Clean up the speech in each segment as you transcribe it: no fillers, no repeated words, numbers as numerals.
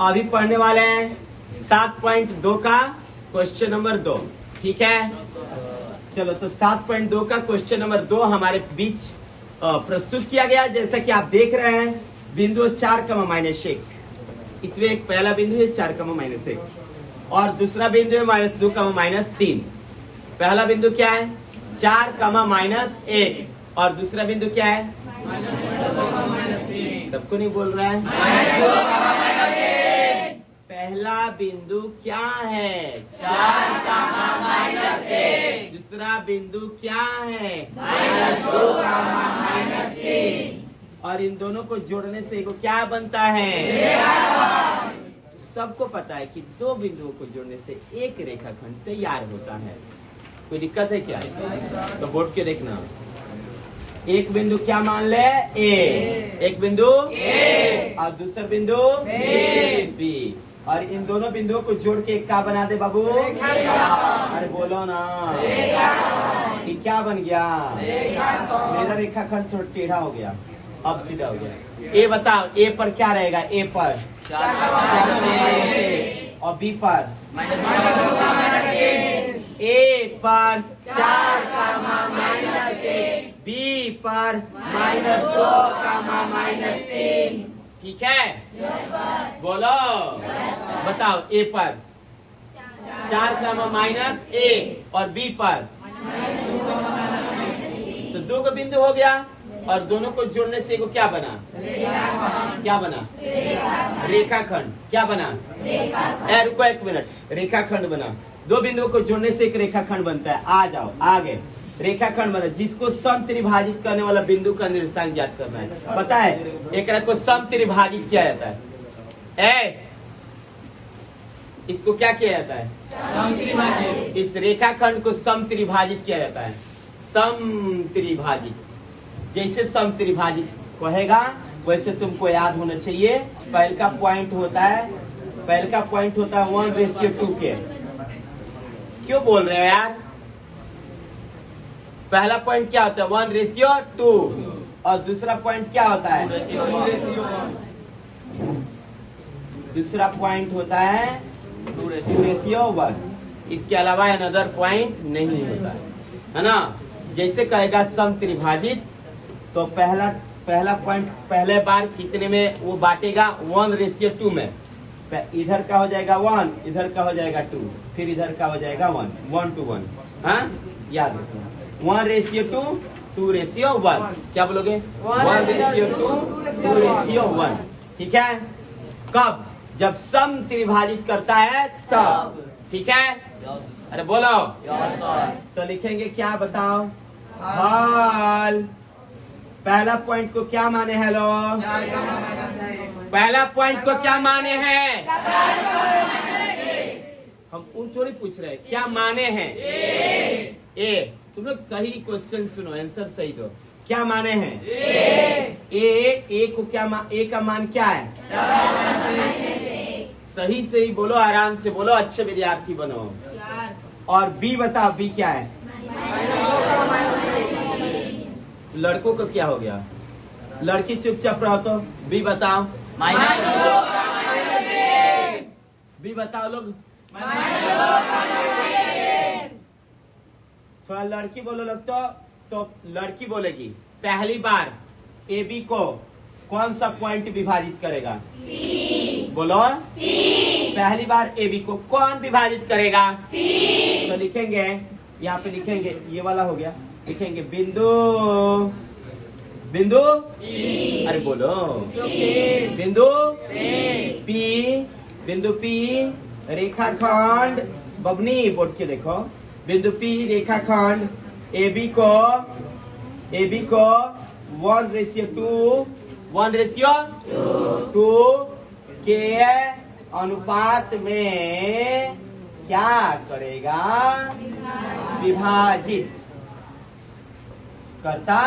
अभी पढ़ने वाले हैं 7.2 का क्वेश्चन नंबर 2। ठीक है, चलो तो 7.2 का क्वेश्चन नंबर 2 हमारे बीच प्रस्तुत किया गया। जैसा कि आप देख रहे हैं बिंदु 4,-1, इसमें एक पहला बिंदु है 4,-1 और दूसरा बिंदु है -2,-3। पहला बिंदु क्या है 4,-1 और दूसरा बिंदु क्या है सबको नहीं बोल रहा है। पहला बिंदु क्या है 4,-1। दूसरा बिंदु क्या है -2,-3 और इन दोनों को जोड़ने से को क्या बनता है। सबको पता है कि दो बिंदुओं को जोड़ने से एक रेखाखंड तैयार होता है। कोई दिक्कत है क्या? तो बोर्ड के देखना, एक बिंदु क्या मान ले ए, एक बिंदु ए और दूसरा बिंदु बी और इन दोनों बिंदुओं को जोड़ के क्या बना दे बाबू? अरे बोलो ना, ये क्या बन गया? मेरा रेखाखंड थोड़ा टेढ़ा हो गया, अब सीधा हो गया। ए बताओ, ए पर क्या रहेगा? ए पर 4,-1 और बी पर ए पर 4,-1 बी पर -2,-3। ठीक है, बोलो बताओ, ए पर 4,-1 और बी पर तो दो का बिंदु हो गया और दोनों को जोड़ने से क्या बना? क्या बना? रेखाखंड। क्या बना? रुको एक मिनट, रेखाखंड बना। दो बिंदुओं को जोड़ने से एक रेखाखंड बनता है। आ जाओ आगे, रेखाखंड बना जिसको समत्रिभाजित करने वाला बिंदु का निर्देशांक ज्ञात करना है। पता है एक को समत्रिभाजित किया जाता है। इसको क्या किया जाता है? समत्रिभाजित। इस रेखाखंड को समत्रिभाजित किया जाता है। समत्रिभाजित, जैसे समत्रिभाजित कहेगा वैसे तुमको याद होना चाहिए। पहले का पॉइंट होता है 1:2 के। क्यों बोल रहे हो यार? पहला पॉइंट क्या होता है 1:2 और दूसरा पॉइंट क्या होता है? दूसरा पॉइंट होता है 2:1। इसके अलावा अनदर पॉइंट नहीं होता है ना। जैसे कहेगा समत्रिभाजित तो पहला पॉइंट पहले बार कितने में वो बांटेगा? 1:2 में। इधर का हो जाएगा 1, इधर का हो जाएगा 2, फिर इधर का हो जाएगा 1, 1:1। हाँ, याद रखना 1:2, 2:1। क्या बोलोगे? 1:2, 2:1। ठीक है, कब? जब समत्रिभाजित करता है तब। ठीक है, अरे बोलो। तो लिखेंगे क्या बताओ? हल। पहला पॉइंट को क्या माने? हेलो, पहला पॉइंट को क्या माने हैं? हम उन थोड़ी पूछ रहे हैं क्या माने हैं। ए तुम लोग सही क्वेश्चन सुनो, आंसर सही दो। क्या माने हैं? ए को क्या ए का मान क्या है? सही सही बोलो, आराम से बोलो, अच्छे विद्यार्थी बनो। और बी बताओ, बी क्या है? लड़कों का क्या हो गया? लड़की चुपचाप रहो। तो बी बताओ। बी बताओ लोग। थोड़ा लड़की बोलो लोग। तो लड़की बोलेगी पहली बार ए बी को कौन सा पॉइंट विभाजित करेगा? बोलो। पहली बार ए बी को कौन विभाजित करेगा? तो लिखेंगे, यहाँ पे लिखेंगे, ये वाला हो गया, लिखेंगे बिंदु अरे बोलो, बिंदु पी रेखाखंड। बबनी बोर्ड के देखो, बिंदु पी रेखाखंड ए बी को 1:2 के अनुपात में क्या करेगा? विभाजित करता।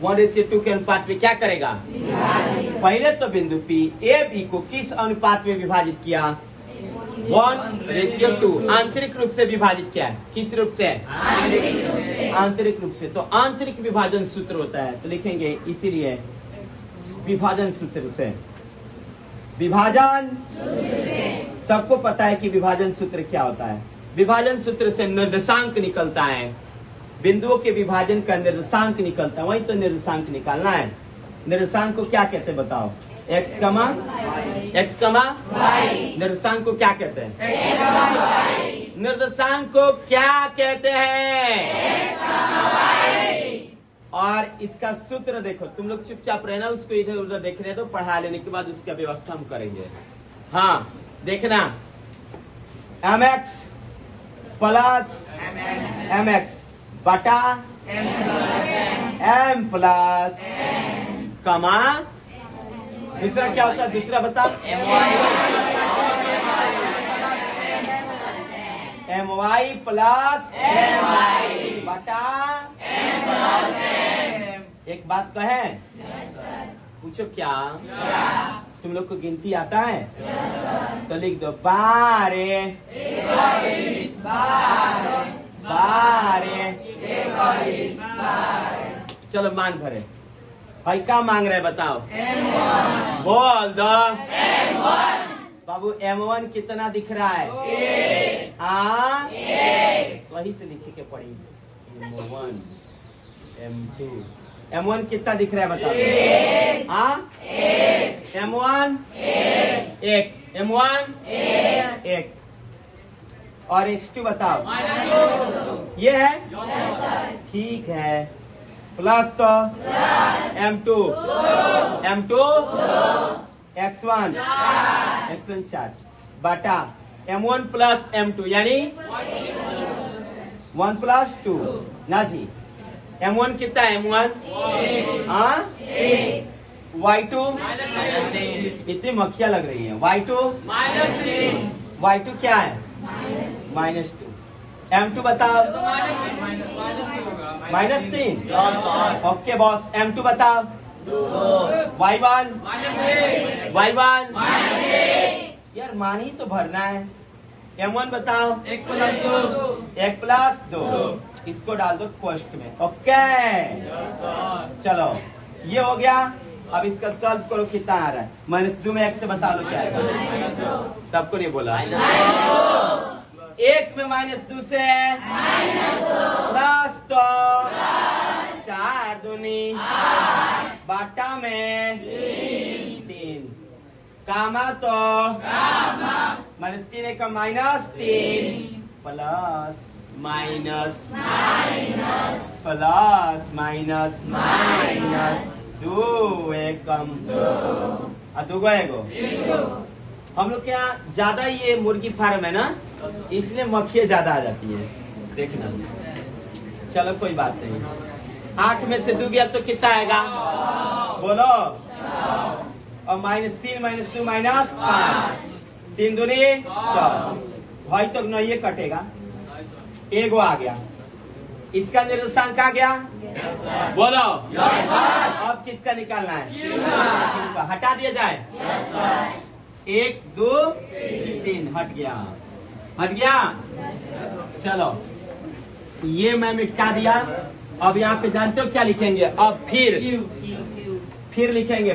1:2 के अनुपात में क्या करेगा? पहले तो बिंदु पी ए बी को किस अनुपात में विभाजित किया? 1:2 आंतरिक रूप से विभाजित किया है। किस रूप से? आंतरिक रूप से। तो आंतरिक विभाजन सूत्र होता है, तो लिखेंगे इसीलिए B विभाजन सूत्र से। विभाजन सबको पता है कि विभाजन सूत्र क्या होता है। विभाजन सूत्र से निर्देशांक निकलता है, बिंदुओं के विभाजन का निर्देशांक निकलता है, वही तो निर्देशांक निकालना है। निर्देशांक को क्या कहते हैं बताओ? x कमा y। निर्देशांक को क्या कहते हैं? निर्देशांक को क्या कहते हैं? और इसका सूत्र देखो, तुम लोग चुपचाप रहना, उसको इधर उधर देखने दो, पढ़ा लेने के बाद उसका व्यवस्था हम करेंगे। हाँ देखना, mx प्लस mx बटा m प्लस कमा, दूसरा क्या होता है? दूसरा बता, my प्लस बटा एक बात कहे, पूछो क्या? तुम लोग को गिनती आता है? तो लिख दो 12 चलो मान भरे। भाई क्या मांग रहे बताओ? बोल दो बाबू। M1 कितना दिख रहा है? सही से लिखे के पड़ी। M1 M2 M1 कितना दिख रहा है बताओ? M1 1, M1 1 और x2 बताओ? ये है, ठीक है। प्लस तो M2 x1 4 बटा M1 प्लस M2 यानी 1 प्लस 2 ना जी। M1 कितना है? M1 y2 इतनी मक्खियां लग रही है। y2 क्या है? -2। M2 बताओ? -3। Okay boss. M2 बताओ? y1 यार मान ही तो भरना है। M1 बताओ? 1 प्लस 2। इसको डाल दो क्वेश्चन में। ओके चलो ये हो गया। अब इसका सॉल्व करो, कितना आ रहा है? -2 में 1 से बता लो क्या आएगा। सबको नहीं बोला? 1 में -2 से प्लस तो 4 दूनी बाटा में 3 कामा तो -3 का -3 प्लस माइनस प्लस माइनस 2 एक कम 2 एगो। हम लोग के यहाँ ज्यादा ये मुर्गी फार्म है ना, इसलिए मक्खियाँ ज्यादा आ जाती है, देखना। चलो कोई बात नहीं। 8 में से 2 गया तो कितना आएगा बोलो? और -3 -2 -5 3 दूनी 4 भाई तक नहीं ये कटेगा। एगो आ गया, इसका निर्देशांक आ गया बोलो। अब किसका निकालना है? हटा दिया जाए। 1 2 3 हट गया। चलो ये मैं मिटा दिया। अब यहाँ पे जानते हो क्या लिखेंगे? अब फिर लिखेंगे।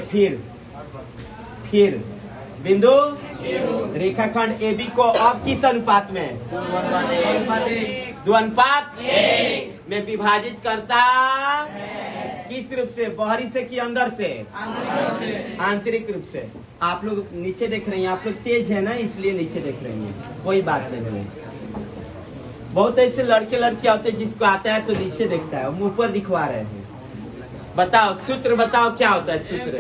फिर बिंदु रेखाखंड AB को अब किस अनुपात में? 2:1 में विभाजित करता किस रूप से? बाहरी से कि अंदर से? आंतरिक रूप से। आप लोग नीचे देख रहे हैं, आप लोग तेज है ना इसलिए नीचे देख रहे हैं, कोई बात नहीं है। बहुत ऐसे लड़के लड़कियां होते हैं जिसको आता है तो नीचे देखता है, हम ऊपर दिखवा रहे हैं। बताओ सूत्र बताओ क्या होता है सूत्र?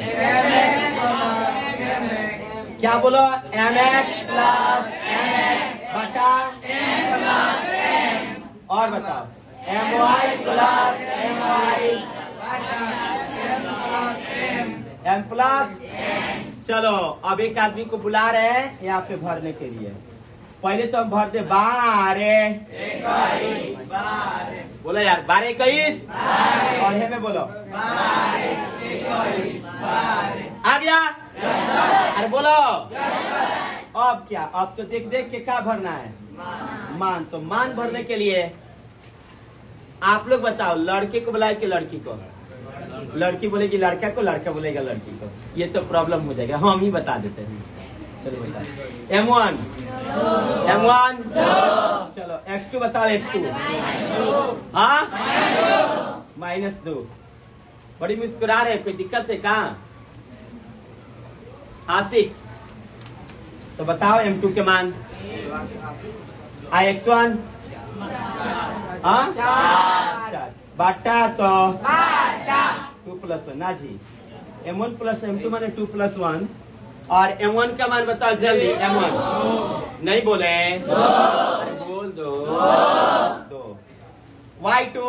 क्या बोलो? mx प्लस mx बटा और बताओ my plus my m plus. चलो अब एक आदमी को बुला रहे हैं यहाँ पे भरने के लिए। पहले तो हम भर दे 12 बोलो यार 12 21 और है में बोलो 12 आ गया। अरे बोलो अब क्या? अब तो देख देख के क्या भरना है? मान। तो मान भरने के लिए आप लोग बताओ, लड़के को बुलाए कि लड़की को? लड़की बोलेगी लड़का को, लड़का बोलेगा लड़की को। ये तो प्रॉब्लम हो जाएगा, हम ही बता देते हैं। चलो बता M1 M1 चलो x2 बताओ x2 हाँ -2। बड़ी मुस्कुरा रहे, कोई दिक्कत है कहाँ? आशिक तो बताओ M2 के मान x1 हाँ 4 बाटा तो 2 + 1 ना जी। M1 + M2 माने 2 + 1 और M1 का मान बताओ जल्दी। M1 नहीं बोले, अरे बोल दो। 2 Y2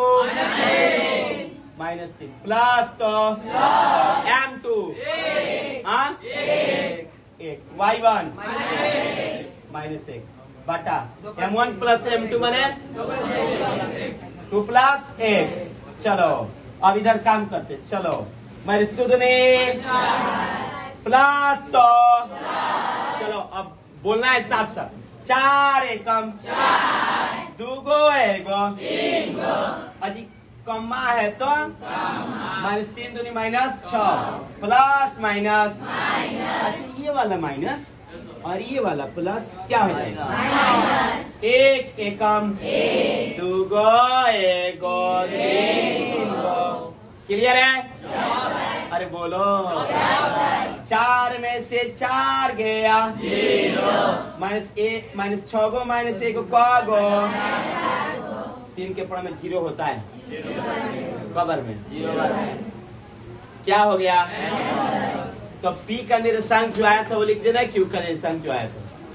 -3 प्लस तो M2 हाँ 1 Y1 -1 बटा M1 + M2 माने 2 + 1। चलो अब इधर काम करते, चलो -2 प्लस तो चलो अब बोलना है साफ साफ। 4 एकम 2 गो 1 गो 3 गो अजी कम्मा है तो -3 दूनी -6 प्लस माइनस। अच्छा ये वाला माइनस और ये वाला प्लस क्या हो जाएगा? 1 एकम 2 गो 1 गो 3 गो। क्लियर है? अरे बोलो। 4 में से 4 गया -6 गो -1 गो 3 के पड़ में 0 होता है कबर में। क्या हो गया? तो P का निर्देशांक जो आया था वो लिख देना, Q का निर्देशांक जो आया था।